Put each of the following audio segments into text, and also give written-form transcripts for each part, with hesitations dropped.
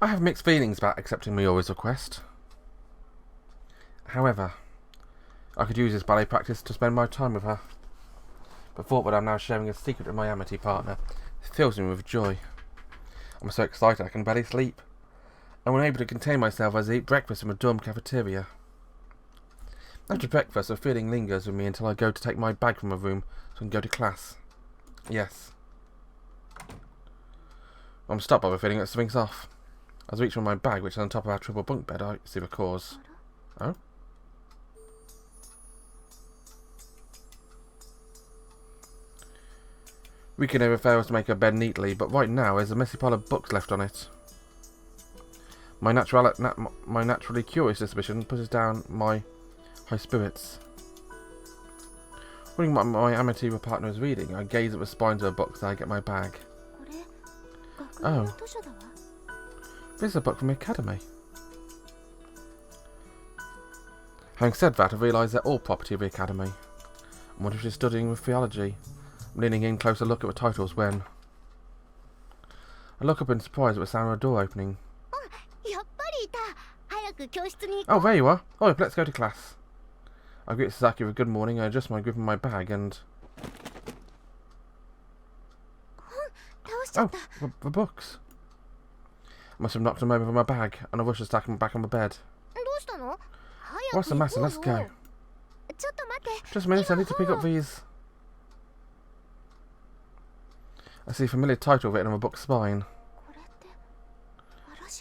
I have mixed feelings about accepting Miyori's request. However, I could use this ballet practice to spend my time with her. The thought that I'm now sharing a secret with my Amitiė partner fills me with joy. I'm so excited I can barely sleep. I'm unable to contain myself as I eat breakfast in the dorm cafeteria. After breakfast, a feeling lingers with me until I go to take my bag from the room so I can go to class. Yes. I'm stopped by the feeling that something's off. As I reach for my bag, which is on top of our triple bunk bed, I see the cause. Oh? Rika never fails to make her bed neatly, but right now there's a messy pile of books left on it. My naturally curious suspicion pushes down my high spirits. Wondering what my Amitiė partner is reading, I gaze at the spines of the books as I get my bag. Oh. This is a book from the Academy. Having said that, I realise they're all property of the Academy. I wonder if she's studying with theology. I'm leaning in closer look at the titles when I look up in surprise at the sound of a door opening. Oh, there you are. Oh, let's go to class. I greet Sasaki with a good morning. I adjust my grip on my bag and... Oh, the books. I must have knocked them over with my bag, and I rush to stack them back on the bed. What's the matter? Let's go. Just a minute, I need to pick up these. I see a familiar title written on the book's spine.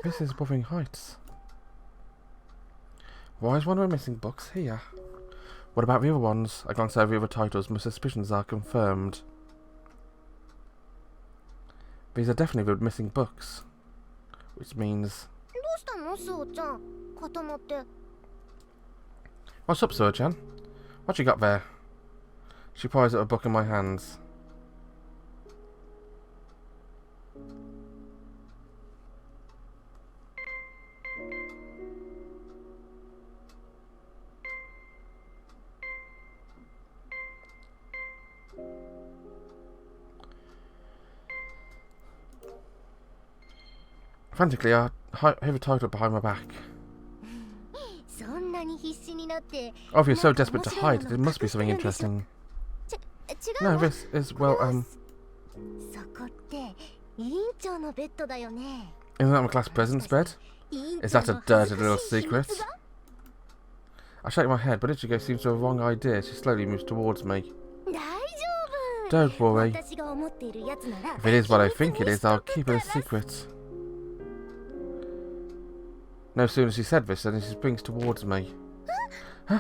This is Wuthering Heights. Why is one of the missing books here? What about the other ones? I glance over the other titles. My suspicions are confirmed. These are definitely the missing books. Which means... What's up, Suoh-chan? What you got there? She pries at a book in my hands. Frantically, I hear the title behind my back. Oh, if you're so desperate to hide, there must be something interesting. No, this is, well, Isn't that my class president's bed? Is that a dirty little secret? I shake my head, but Ichigo seems to have a wrong idea. She slowly moves towards me. Don't worry. If it is what I think it is, I'll keep it a secret. No sooner she said this than she springs towards me. Huh?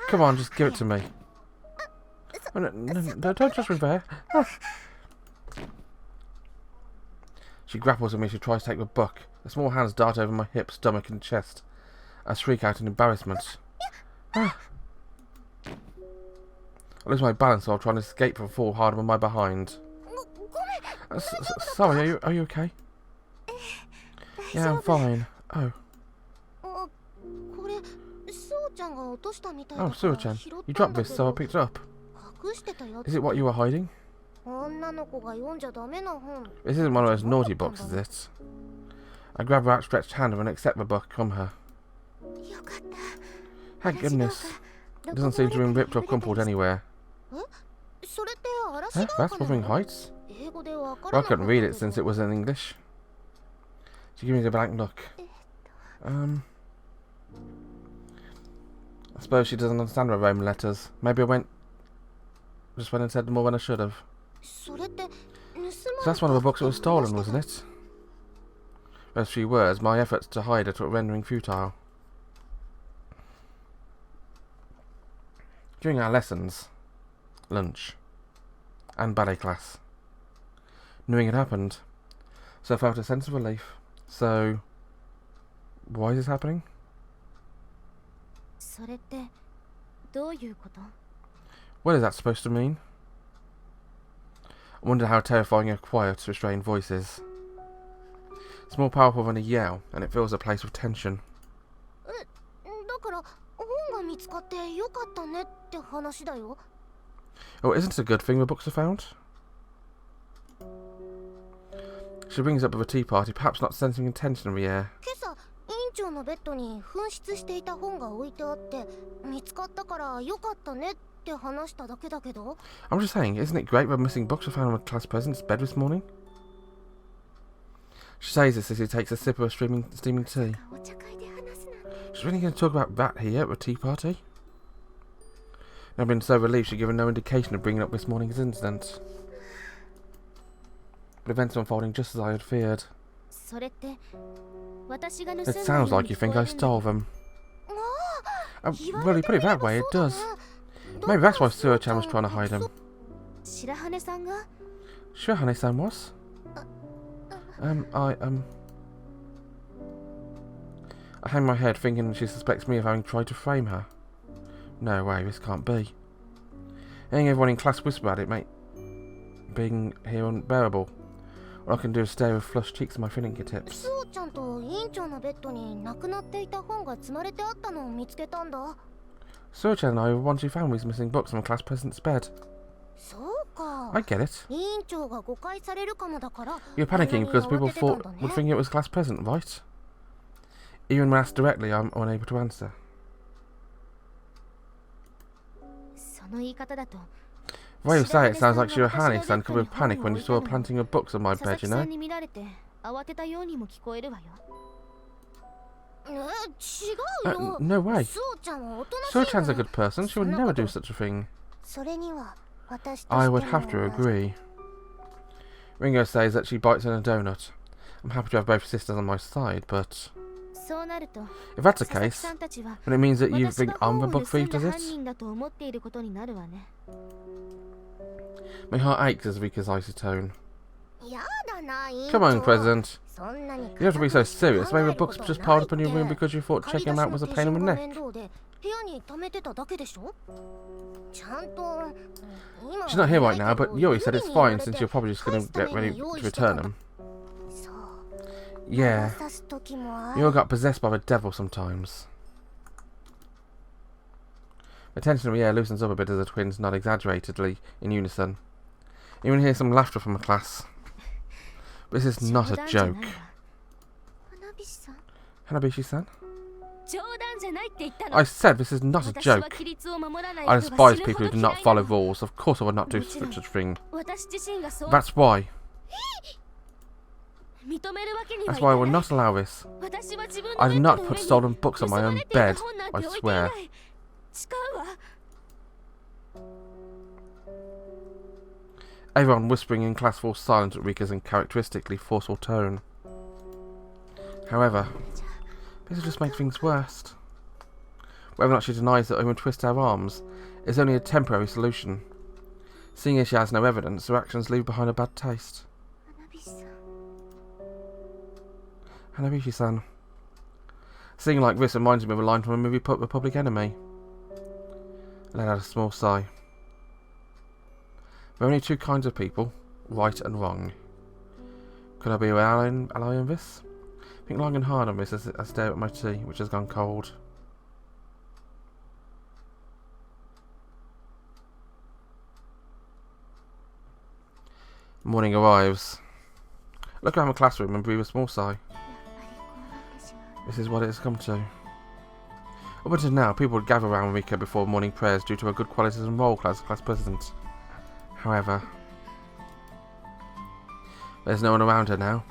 Come on, just give it to me. Oh, no, don't touch me there. She grapples with me. She tries to take the book. The small hands dart over my hips, stomach and chest. I shriek out in embarrassment. I lose my balance while trying to escape and fall hard on my behind. Sorry, are you okay? Yeah, I'm fine. Oh. Oh, Suoh-chan, you dropped this, so I picked it up. Is it what you were hiding? This isn't one of those naughty books, is it? I grab her outstretched hand and accept the book from her. Thank goodness. It doesn't seem to have been ripped or crumpled anywhere. Huh? That's Wuthering Heights? Well, I couldn't read it since it was in English. She gave me a blank look. I suppose she doesn't understand my Roman letters. Maybe I just went and said more than I should have. So that's one of the books that was stolen, wasn't it? Those few words, my efforts to hide it were rendering futile. During our lessons, lunch, and ballet class, knowing it happened, so I felt a sense of relief. So, why is this happening? What is that supposed to mean? I wonder how terrifying a quiet, restrained voice is. It's more powerful than a yell, and it fills a place with tension. Oh, isn't it a good thing the books are found? She She brings up with a tea party, perhaps not sensing intention in the air. I'm just saying, isn't it great when missing books were found on the class president's bed this morning? She says this as he takes a sip of her steaming tea. She's really going to talk about that here at the tea party? I've been so relieved she'd given no indication of bringing up this morning's incident. But events are unfolding just as I had feared. It sounds like you think I stole them. Well, you put it that way, it does. Maybe that's why Suoh-chan was trying to hide them. Shirahane-san was? I hang my head thinking she suspects me of having tried to frame her. No way, this can't be. Hearing everyone in class whisper about it, being here unbearable. All I can do is stare with flushed cheeks and my fingertips. Suoh-chan and I were once who found these missing books on the class president's bed. I get it. You're panicking because people would think it was class president, right? Even when asked directly, I'm unable to answer. The way you say it sounds like Shirahane-san could have panicked when you saw her planting her books on my bed, you know? No way. Suoh-chan's a good person. She would never do such a thing. I would have to agree. Ringo says that she bites on a donut. I'm happy to have both sisters on my side, but if that's the case, then it means that you think I'm the book thief, does it? My heart aches as weak as icy tone. Come on, President. You have to be so serious. Maybe the books just piled up in your room because you thought checking them out was a pain in the neck. She's not here right now, but Yuri said it's fine since you're probably just going to get ready to return them. Yeah, you all got possessed by the devil sometimes. The tension in the air loosens up a bit as the twins nod exaggeratedly in unison. You can hear some laughter from the class. This is not a joke. Hanabishi-san? I said this is not a joke. I despise people who do not follow rules. Of course I would not do such a thing. That's why. That's why I will not allow this. I have not put stolen books on my own bed, I swear. Everyone whispering in class falls silent at Rika's uncharacteristically forceful tone. However, this will just make things worse. Whether or not she denies that Owen twists her arms is only a temporary solution. Seeing as she has no evidence, her actions leave behind a bad taste. Hanabishi-san. Seeing like this reminds me of a line from a movie The Public Enemy. I let out a small sigh. There are only two kinds of people, right and wrong. Could I be an ally in this? Think long and hard on this as I stare at my tea, which has gone cold. Morning arrives. Look around the classroom and breathe a small sigh. This is what it has come to. Up until now, people would gather around Rika before morning prayers due to her good qualities and role as class president. However, there's no one around her now.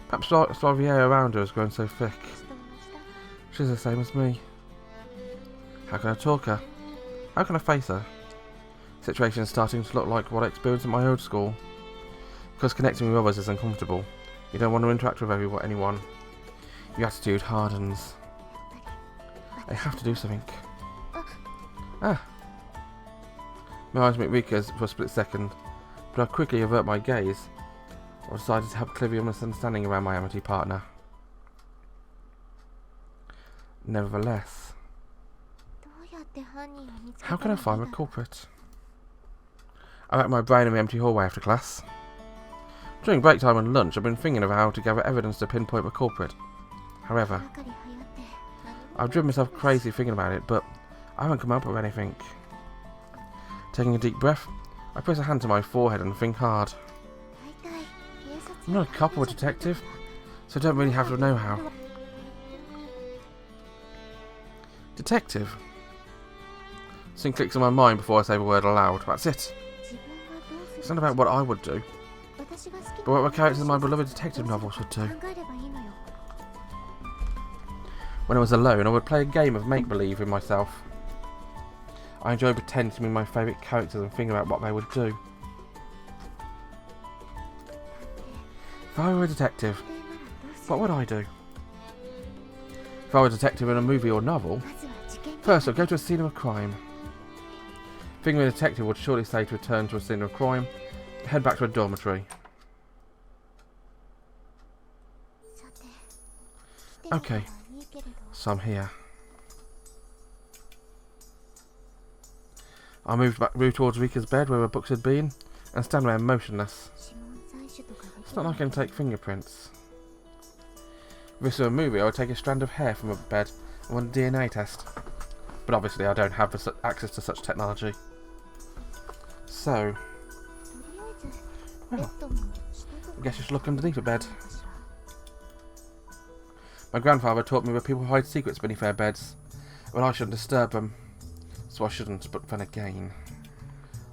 Perhaps the air around her has grown so thick. She's the same as me. How can I talk her? How can I face her? The situation is starting to look like what I experienced at my old school. Because connecting with others is uncomfortable. You don't want to interact with anyone. Your attitude hardens. I have to do something. Ah! My eyes meet Rika's for a split second, but I quickly avert my gaze. I decided to have a clear misunderstanding around my amity partner. Nevertheless, how can I find the culprit? I racked my brain in the empty hallway after class. During break time and lunch, I've been thinking of how to gather evidence to pinpoint the culprit. However, I've driven myself crazy thinking about it, but I haven't come up with anything. Taking a deep breath, I press a hand to my forehead and think hard. I'm not a cop or a detective, so I don't really have to know how. Detective? Something clicks in my mind before I say the word aloud. That's it. It's not about what I would do, but what the characters in my beloved detective novels would do. When I was alone, I would play a game of make-believe with myself. I enjoy pretending to be my favourite characters and think about what they would do. If I were a detective, what would I do? If I were a detective in a movie or novel, first I'd go to a scene of a crime. Thinking a detective would surely say to return to a scene of a crime, head back to a dormitory. Okay, so I'm here. I moved towards Rika's bed where her books had been, and stand there motionless. It's not like I can take fingerprints. If this were a movie, I would take a strand of hair from her bed and run a DNA test. But obviously I don't have access to such technology. So, well, I guess you should look underneath the bed. My grandfather taught me that people hide secrets beneath their beds, but I shouldn't disturb them. So I shouldn't, but then again,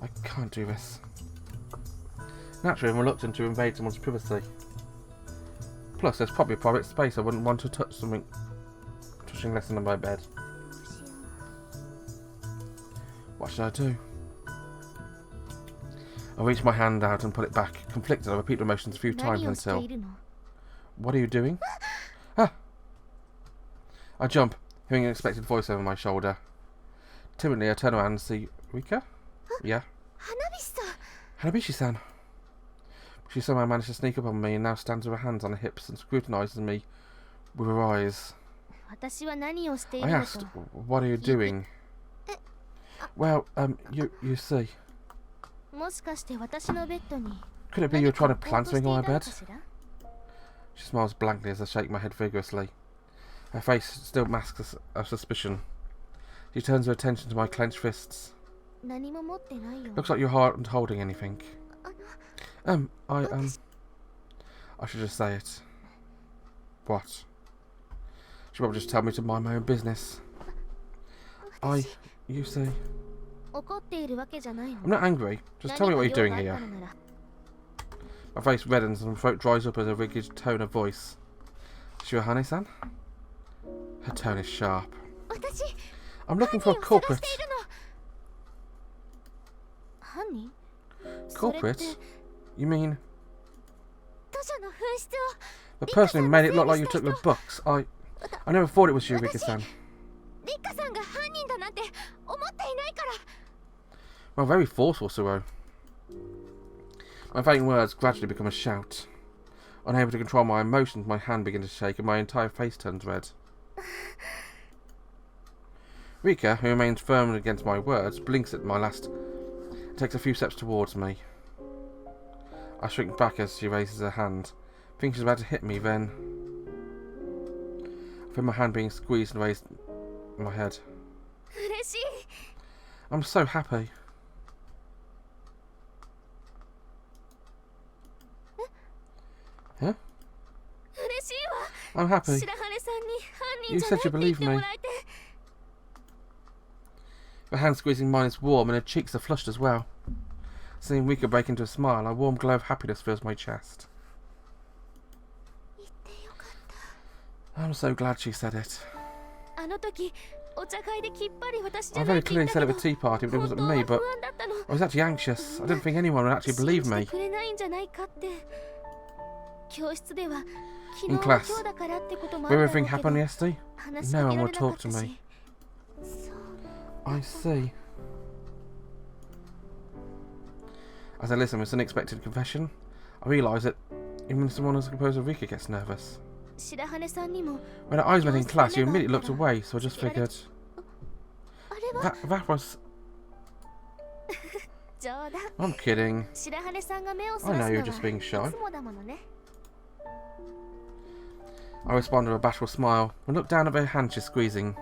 I can't do this. Naturally, I'm reluctant to invade someone's privacy. Plus, there's probably a private space I wouldn't want to touch something touching less than my bed. What should I do? I reach my hand out and put it back. Conflicted, I repeat the motions a few times until... What are you doing? Ah! I jump, hearing an unexpected voice over my shoulder. Timidly, I turn around and see... Rika? Yeah? Hanabishi-san. She somehow managed to sneak up on me and now stands with her hands on her hips and scrutinises me with her eyes. I asked, what are you doing? Well, you see. Could it be you're trying to plant something on my bed? She smiles blankly as I shake my head vigorously. Her face still masks a suspicion. She turns her attention to my clenched fists. Looks like you aren't holding anything. I should just say it. What? She probably just tell me to mind my own business. You see. I'm not angry. Just tell me what you're doing here. My face reddens and my throat dries up as a rigid tone of voice. Shirahane-san? Her tone is sharp. I'm looking for a culprit. Culprit? You mean... the person who made it look like you took the books. I never thought it was you, Rika-san. Well, very forceful, Suoh. My faint words gradually become a shout. Unable to control my emotions, my hand begins to shake and my entire face turns red. Rika, who remains firm against my words, blinks at my last and takes a few steps towards me. I shrink back as she raises her hand. I think she's about to hit me, then... I feel my hand being squeezed and raised in my head. I'm so happy. Huh? I'm happy. You said you believed me. Her hand squeezing mine is warm and her cheeks are flushed as well. Seeing Rika break into a smile, a warm glow of happiness fills my chest. I'm so glad she said it. I very clearly said it at the tea party, but it wasn't me, but I was actually anxious. I didn't think anyone would actually believe me. In class, where everything happened yesterday, no one would talk to me. I see. As I listen with this unexpected confession, I realise that even someone as composed as Rika gets nervous. When her eyes met in class, you immediately looked away, so I just figured... That was... I'm kidding. I know you're just being shy. I respond with a bashful smile and look down at the hand she's squeezing.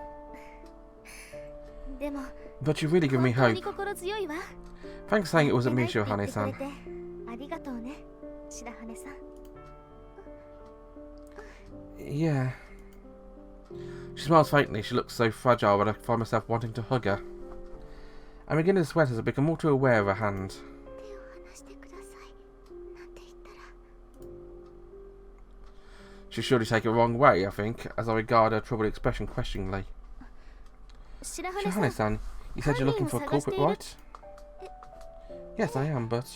But you've really given me hope. Thanks for saying it wasn't me, Shirahane-san. Yeah. She smiles faintly. She looks so fragile that I find myself wanting to hug her. I'm beginning to sweat as I become all too aware of her hand. She'll surely take it the wrong way, I think, as I regard her troubled expression questioningly. Shirahane-san, you said you're looking for a culprit, right? Yes, I am, but...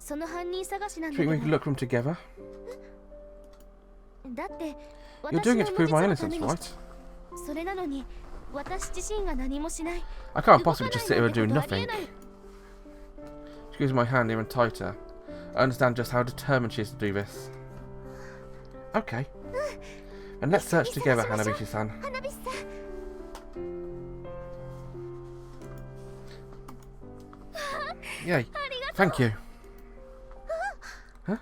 do you think we can look for him together? You're doing it to prove my innocence, right? I can't possibly just sit here and do nothing. She gives my hand even tighter. I understand just how determined she is to do this. Okay. And let's search together, Hanabishi-san. Yay. Thank you. Huh?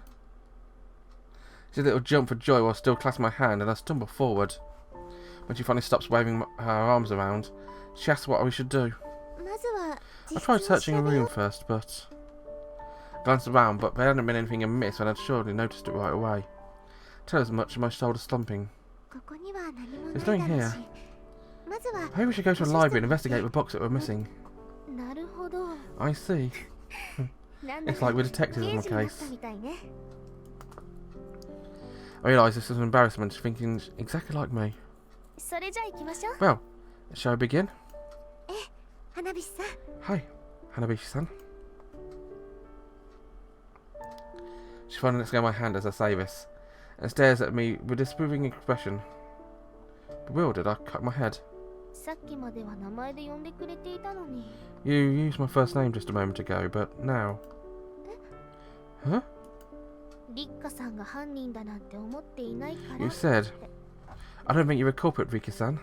She did a little jump for joy while still clasping my hand, and I stumble forward. When she finally stops waving her arms around, she asks what we should do. I tried searching a room first, but... I glanced around, but there hadn't been anything amiss when I'd surely noticed it right away. Tell as much as my shoulder slumping. There's nothing here. Maybe we should go to a library and investigate the books that were missing. I see. It's like we're detectives in the case. I realise this is an embarrassment, thinking exactly like me. Well, shall I begin? Hi, Hanabishi-san. She finally lets go of my hand as I say this, and stares at me with a disapproving expression. Bewildered, I cut my head. You used my first name just a moment ago, but now... Huh? You said... I don't think you're a culprit, Rika-san.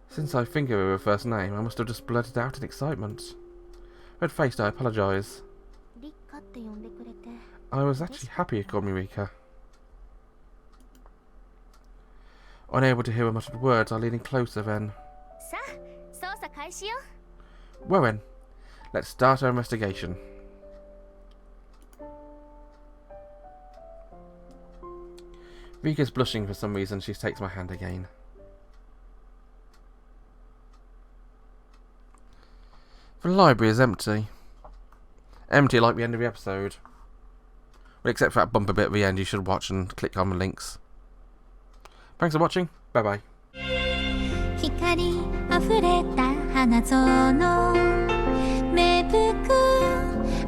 Since I think of her first name, I must have just blurted out in excitement. Red-faced, I apologise. I was actually happy you called me Rika. Unable to hear her muttered words, I leaned in closer then. Well then, let's start our investigation. Rika's blushing for some reason. She takes my hand again. The library is empty. Empty like the end of the episode. Well, except for that bumper bit at the end you should watch and click on the links. Thanks for watching. Bye bye. 光あふれた花園芽吹く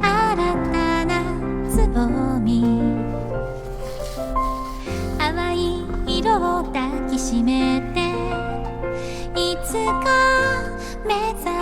新たなつぼみ淡い色を抱きしめていつか目覚